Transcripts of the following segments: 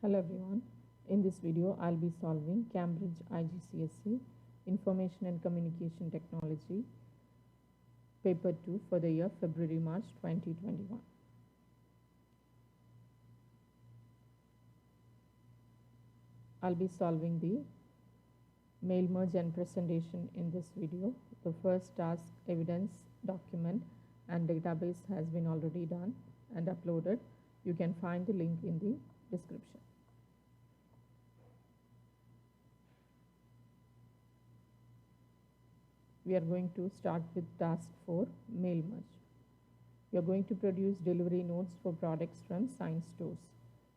Hello everyone. In this video, I'll be solving Cambridge IGCSE Information and Communication Technology Paper 2 for the year February-March 2021. I'll be solving the Mailmerge and presentation in this video. The first task, evidence, document and database has been already done and uploaded. You can find the link in the description. We are going to start with task 4, Mailmerge. We are going to produce delivery notes for products from science stores.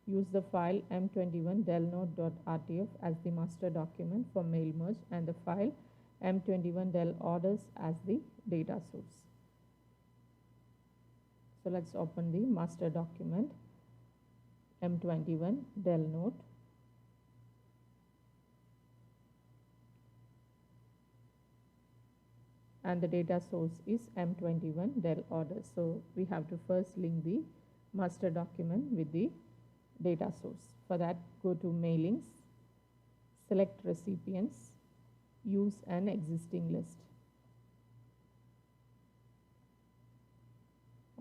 Use the file m21delnote.rtf as the master document for Mailmerge and the file m21delorders as the data source. So let's open the master document m21delnote. And the data source is m21delorders. So we have to first link the master document with the data source. For that, go to mailings, select recipients, use an existing list.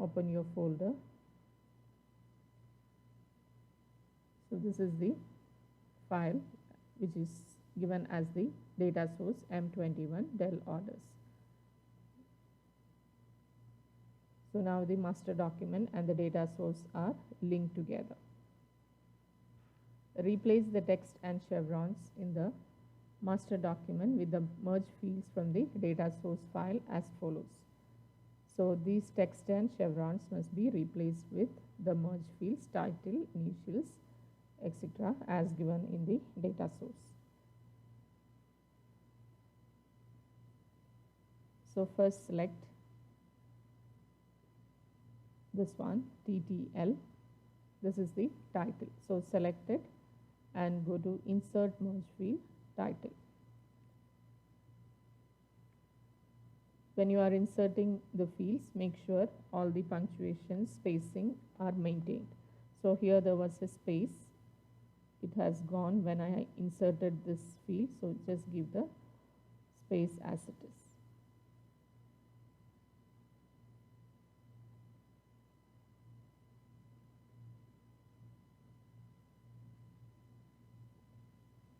Open your folder. So this is the file which is given as the data source m21delorders. So now the master document and the data source are linked together. Replace the text and chevrons in the master document with the merge fields from the data source file as follows. So these text and chevrons must be replaced with the merge fields, title, initials, etc. as given in the data source. So first select this one, TTL. This is the title. So select it and go to insert merge field, title. When you are inserting the fields, make sure all the punctuation spacing are maintained. So here there was a space. It has gone when I inserted this field. So just give the space as it is.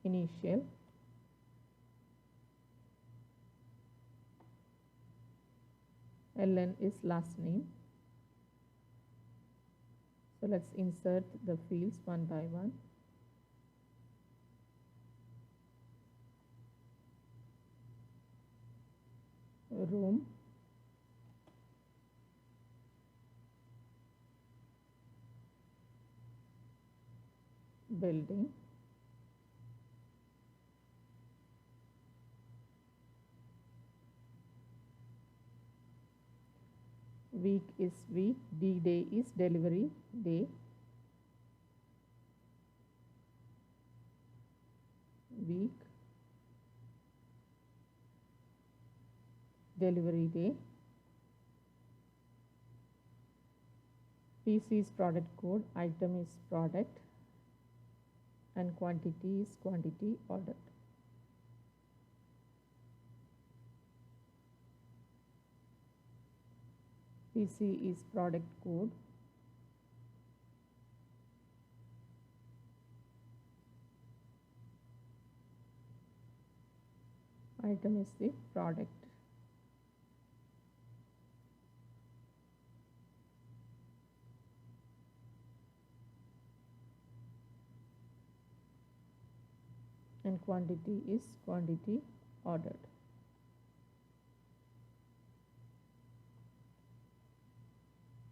Initial, LN is last name. So let's insert the fields one by one. Room, building, week is week, D-day is delivery day, week, delivery day, PC is product code, item is product, and quantity is quantity ordered. PC is product code, item is the product. And quantity is quantity ordered.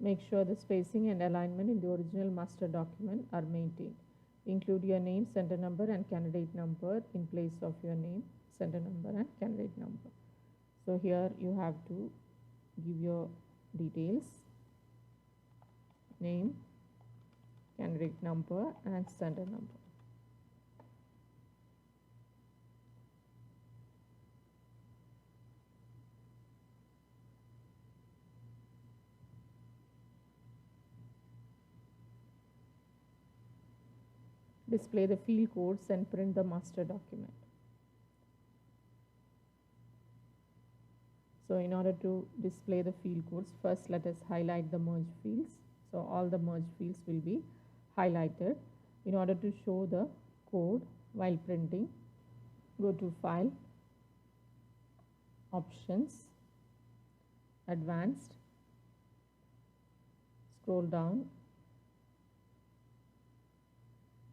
Make sure the spacing and alignment in the original master document are maintained. Include your name, center number and candidate number in place of your name, center number and candidate number. So here you have to give your details, name, candidate number and center number. display the field codes and print the master document. So in order to display the field codes, first let us highlight the merge fields. So all the merge fields will be highlighted. In order to show the code while printing, go to File, Options, Advanced, scroll down.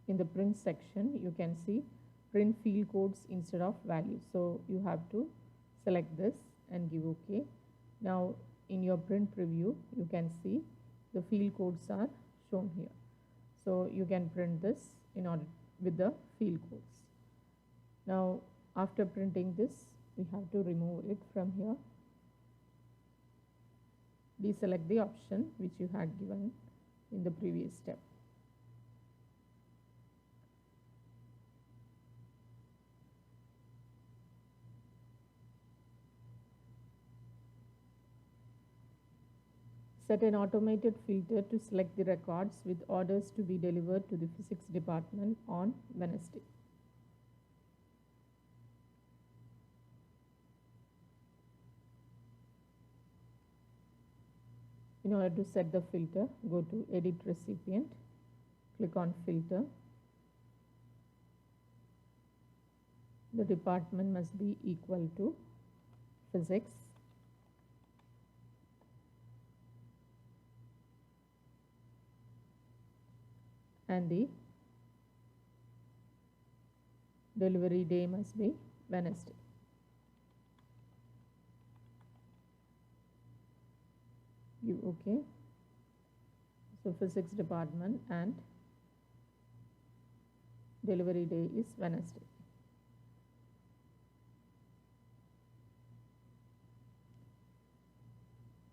In the print section, you can see print field codes instead of values. So you have to select this and give OK. Now in your print preview, you can see the field codes are shown here. So you can print this in order with the field codes. Now after printing this, we have to remove it from here. Deselect the option which you had given in the previous step. Set an automated filter to select the records with orders to be delivered to the physics department on Wednesday. In order to set the filter, go to Edit Recipient, click on Filter. The department must be equal to Physics. And the delivery day must be Wednesday. Give OK. So physics department and delivery day is Wednesday.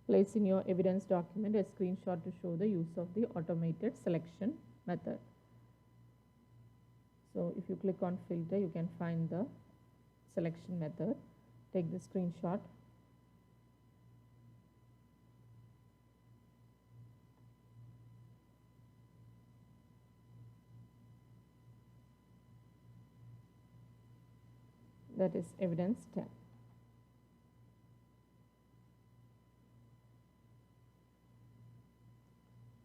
Place in your evidence document a screenshot to show the use of the automated selection method. So if you click on filter, you can find the selection method. Take the screenshot. That is evidence 10.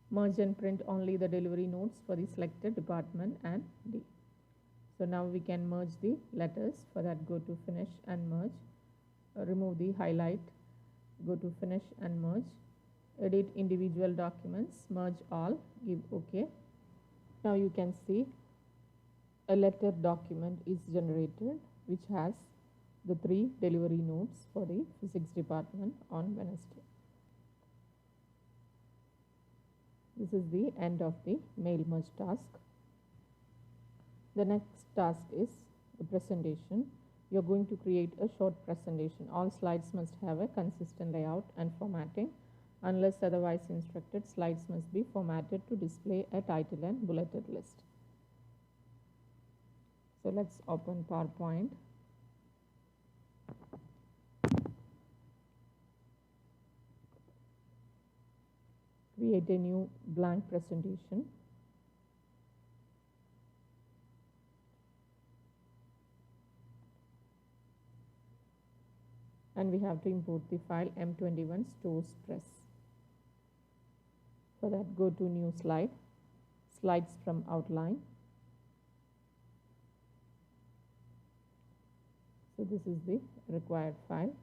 Merge and print only the delivery notes for the selected department and day. So now we can merge the letters. For that, go to Finish and Merge. Remove the highlight. Go to Finish and Merge. Edit individual documents. Merge all. Give OK. Now you can see a letter document is generated which has the 3 delivery notes for the physics department on Wednesday. This is the end of the Mailmerge task. The next task is the presentation. You are going to create a short presentation. All slides must have a consistent layout and formatting. Unless otherwise instructed, slides must be formatted to display a title and bulleted list. So let's open PowerPoint. Create a new blank presentation. And we have to import the file M21 stores press. For that, go to New Slide, Slides from Outline. So this is the required file.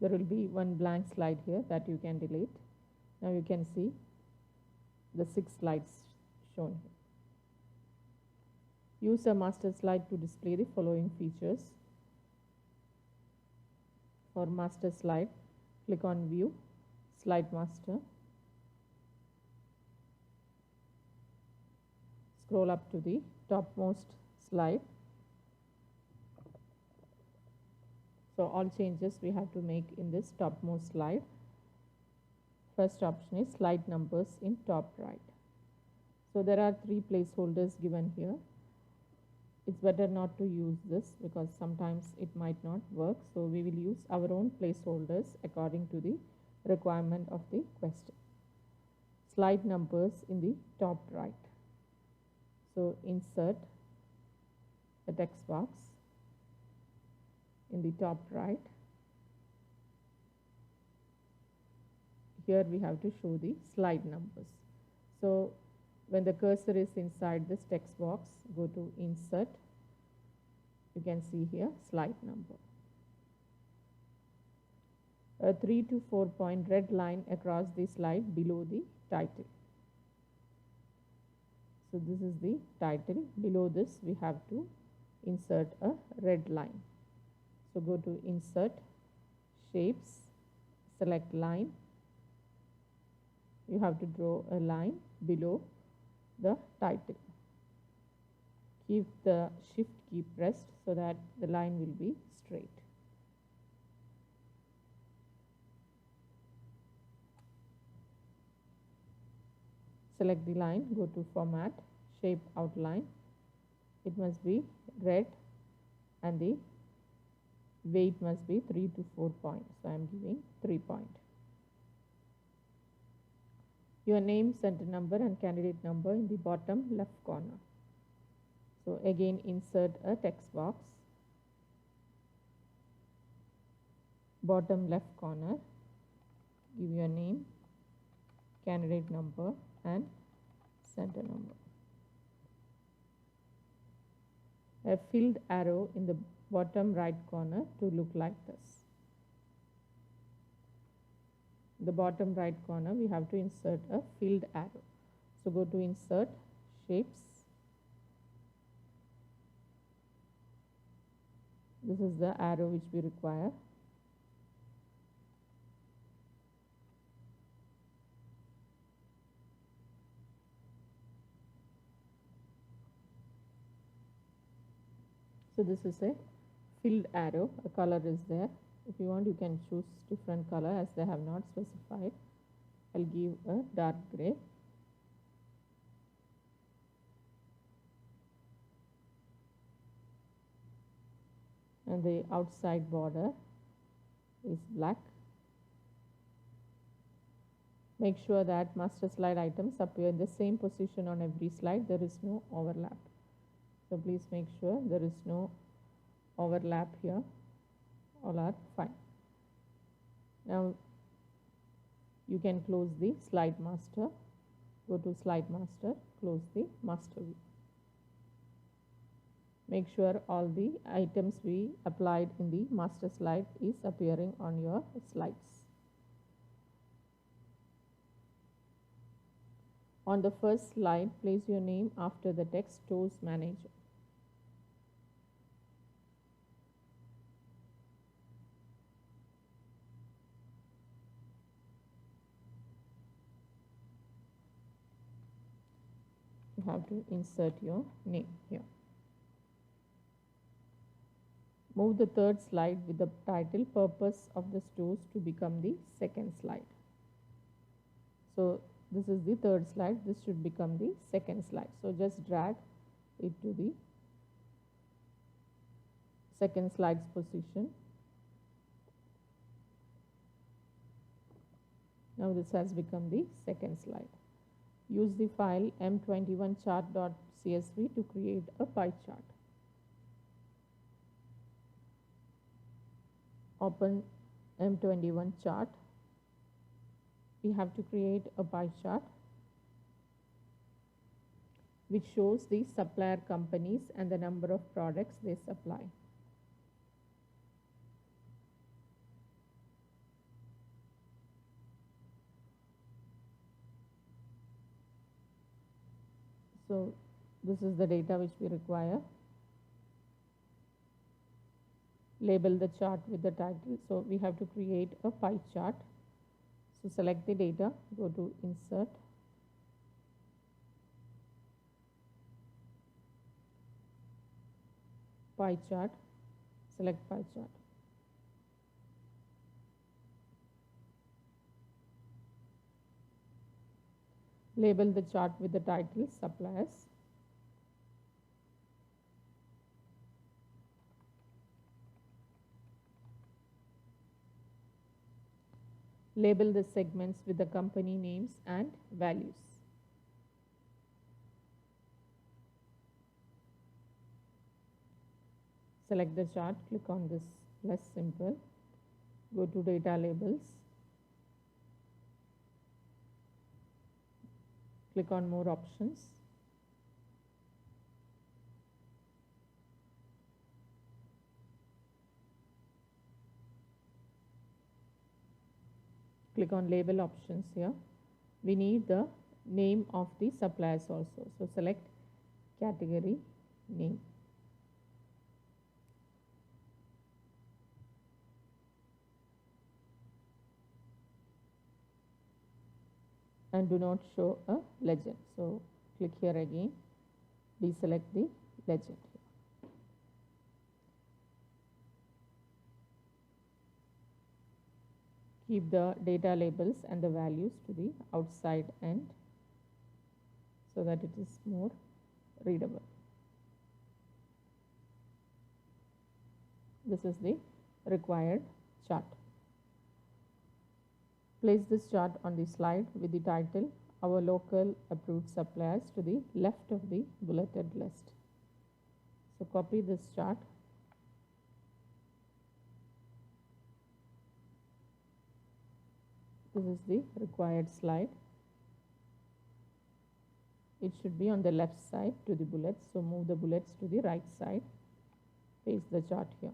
There will be one blank slide here that you can delete. Now you can see the 6 slides shown here. Use a master slide to display the following features. For master slide, click on View, Slide Master. Scroll up to the topmost slide. So all changes we have to make in this topmost slide. First option is slide numbers in top right. So there are 3 placeholders given here. It's better not to use this because sometimes it might not work. So we will use our own placeholders according to the requirement of the question. Slide numbers in the top right. So insert the text box in the top right. Here we have to show the slide numbers. So when the cursor is inside this text box, go to insert. You can see here slide number. A 3 to 4 point red line across the slide below the title. So this is the title. Below this we have to insert a red line. So go to insert, shapes, select line. You have to draw a line below the title. Keep the shift key pressed so that the line will be straight. Select the line, go to format, shape outline. It must be red and the weight must be 3 to 4 points. So I am giving 3 points. Your name, center number and candidate number in the bottom left corner. So again insert a text box. Bottom left corner, give your name, candidate number and center number. A filled arrow in the bottom right corner to look like this. The bottom right corner we have to insert a filled arrow. So go to insert, shapes. This is the arrow which we require. So this is a filled arrow, a color is there. If you want, you can choose different color as they have not specified. I'll give a dark gray. And the outside border is black. Make sure that master slide items appear in the same position on every slide. There is no overlap. So please make sure there is no overlap here. All are fine. Now you can close the slide master. Go to slide master, close the master view. Make sure all the items we applied in the master slide is appearing on your slides. On the first slide, place your name after the text Stores Manager. You have to insert your name here. Move the third slide with the title Purpose of the Stores to become the second slide. So this is the third slide. This should become the second slide. So just drag it to the second slide's position. Now this has become the second slide. Use the file m21chart.csv to create a pie chart. Open M21 chart. We have to create a pie chart which shows the supplier companies and the number of products they supply. So this is the data which we require. Label the chart with the title. So we have to create a pie chart. So select the data, go to insert, pie chart, select pie chart. Label the chart with the title Suppliers. Label the segments with the company names and values. Select the chart, click on this plus symbol, go to data labels, click on more options, click on label options here. We need the name of the suppliers also, so select category name. And do not show a legend, so click here again, deselect the legend. Keep the data labels and the values to the outside end so that it is more readable. This is the required chart. Place this chart on the slide with the title "Our Local Approved Suppliers" to the left of the bulleted list. So copy this chart. This is the required slide. It should be on the left side to the bullets, so move the bullets to the right side. Paste the chart here.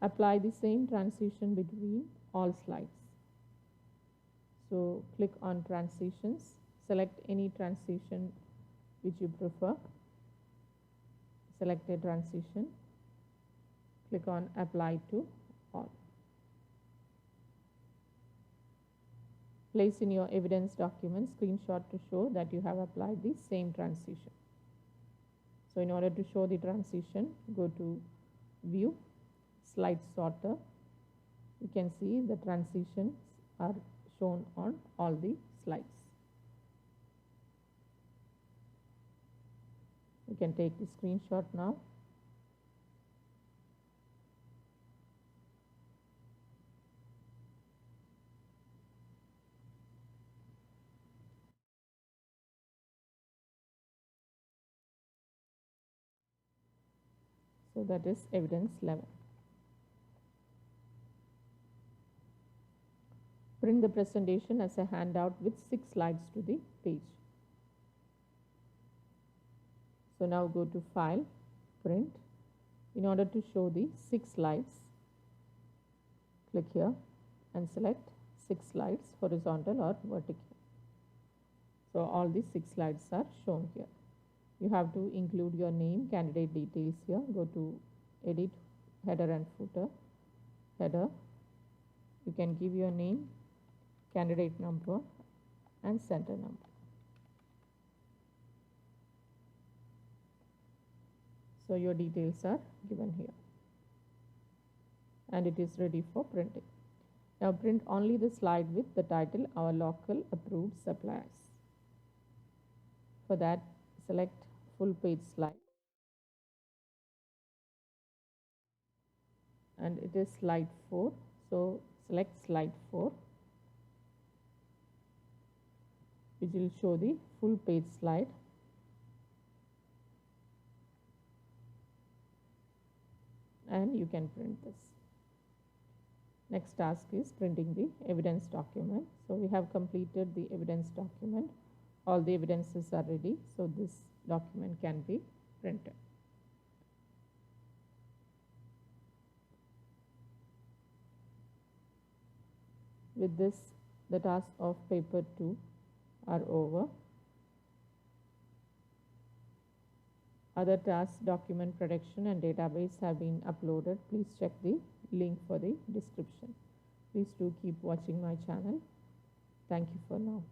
Apply the same transition between all slides. So click on transitions, select any transition which you prefer. Select a transition, click on apply to all. Place in your evidence document screenshot to show that you have applied the same transition. So in order to show the transition, go to view, slide sorter. You can see the transitions are shown on all the slides. You can take the screenshot now. So that is evidence 11. Print the presentation as a handout with 6 slides to the page. So now go to File, Print. In order to show the 6 slides, click here and select 6 slides, horizontal or vertical. So all the 6 slides are shown here. You have to include your name, candidate details here. Go to Edit, Header and Footer. Header, you can give your name, candidate number and center number. So your details are given here and it is ready for printing. Now print only the slide with the title "Our Local Approved Suppliers." For that, select full page slide and it is slide 4. So select slide 4, which will show the full page slide. And you can print this. Next task is printing the evidence document. So we have completed the evidence document. All the evidences are ready, so this document can be printed. With this, the tasks of paper 2 are over. Other tasks, document production and database, have been uploaded. Please check the link for the description. Please do keep watching my channel. Thank you for now.